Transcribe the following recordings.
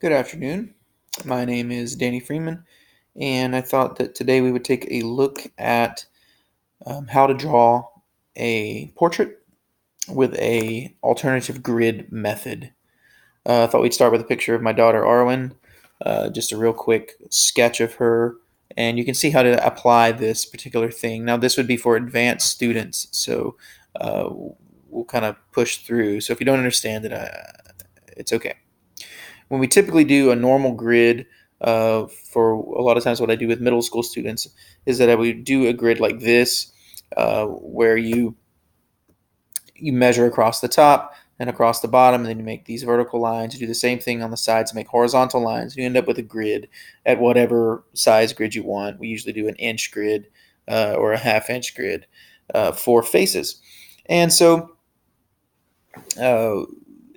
Good afternoon. My name is Danny Freeman, and I thought that today we would take a look at how to draw a portrait with a alternative grid method. I thought we'd start with a picture of my daughter Arwen, just a real quick sketch of her, and you can see how to apply this particular thing. Now, this would be for advanced students, so uh, we'll kind of push through. So if you don't understand it, it's okay. When we typically do a normal grid, for a lot of times what I do with middle school students is that I would do a grid like this, where you measure across the top and across the bottom, and then you make these vertical lines. You do the same thing on the sides, make horizontal lines. You end up with a grid at whatever size grid you want. We usually do an inch grid or a half-inch grid for faces. And so uh,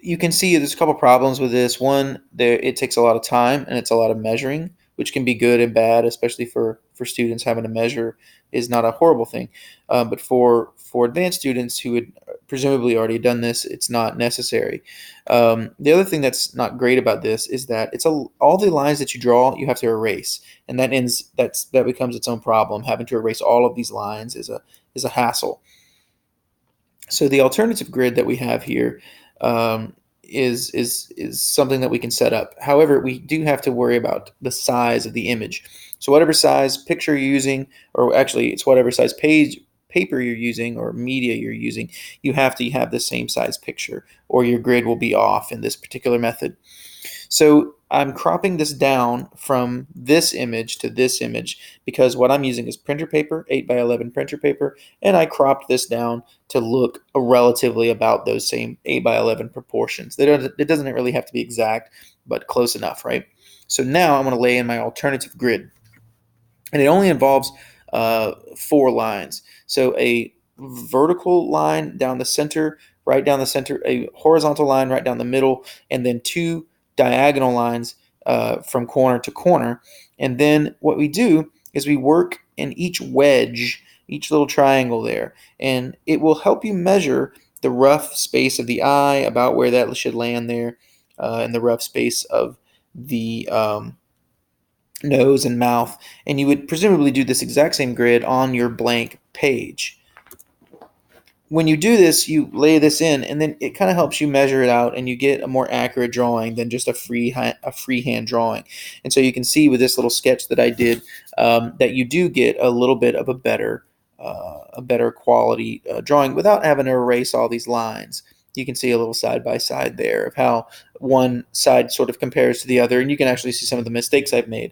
you can see there's a couple problems with this. One, it takes a lot of time and it's a lot of measuring, which can be good and bad, especially for students. Having to measure is not a horrible thing, but for advanced students who had presumably already done this, it's not necessary. The other thing that's not great about this is that all the lines that you draw you have to erase, and that becomes its own problem. Having to erase all of these lines is a hassle. So the alternative grid that we have here is something that we can set up. However, we do have to worry about the size of the image. So whatever size picture you're using, or actually it's whatever size paper you're using or media you're using, you have to have the same size picture, or your grid will be off in this particular method. So I'm cropping this down from this image to this image because what I'm using is printer paper, 8 by 11 printer paper, and I cropped this down to look relatively about those same 8 by 11 proportions. It doesn't really have to be exact, but close enough, right? So now I'm going to lay in my alternative grid, and it only involves 4 lines. So a vertical line down the center, right down the center, a horizontal line right down the middle, and then 2 diagonal lines from corner to corner. And then what we do is we work in each wedge, each little triangle there, and it will help you measure the rough space of the eye, about where that should land there, and the rough space of the nose and mouth. And you would presumably do this exact same grid on your blank page. When you do this, you lay this in, and then it kind of helps you measure it out, and you get a more accurate drawing than just a freehand drawing. And so you can see with this little sketch that I did, that you do get a little bit of a better quality drawing without having to erase all these lines. You can see a little side by side there of how one side sort of compares to the other, and you can actually see some of the mistakes I've made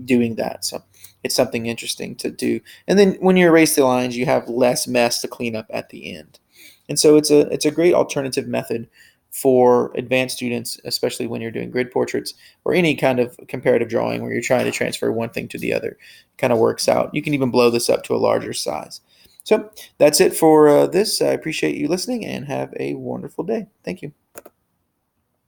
doing that. So it's something interesting to do. And then when you erase the lines, you have less mess to clean up at the end. And so it's a great alternative method for advanced students, especially when you're doing grid portraits or any kind of comparative drawing where you're trying to transfer one thing to the other. It kind of works out. You can even blow this up to a larger size. So that's it for this. I appreciate you listening and have a wonderful day. Thank you.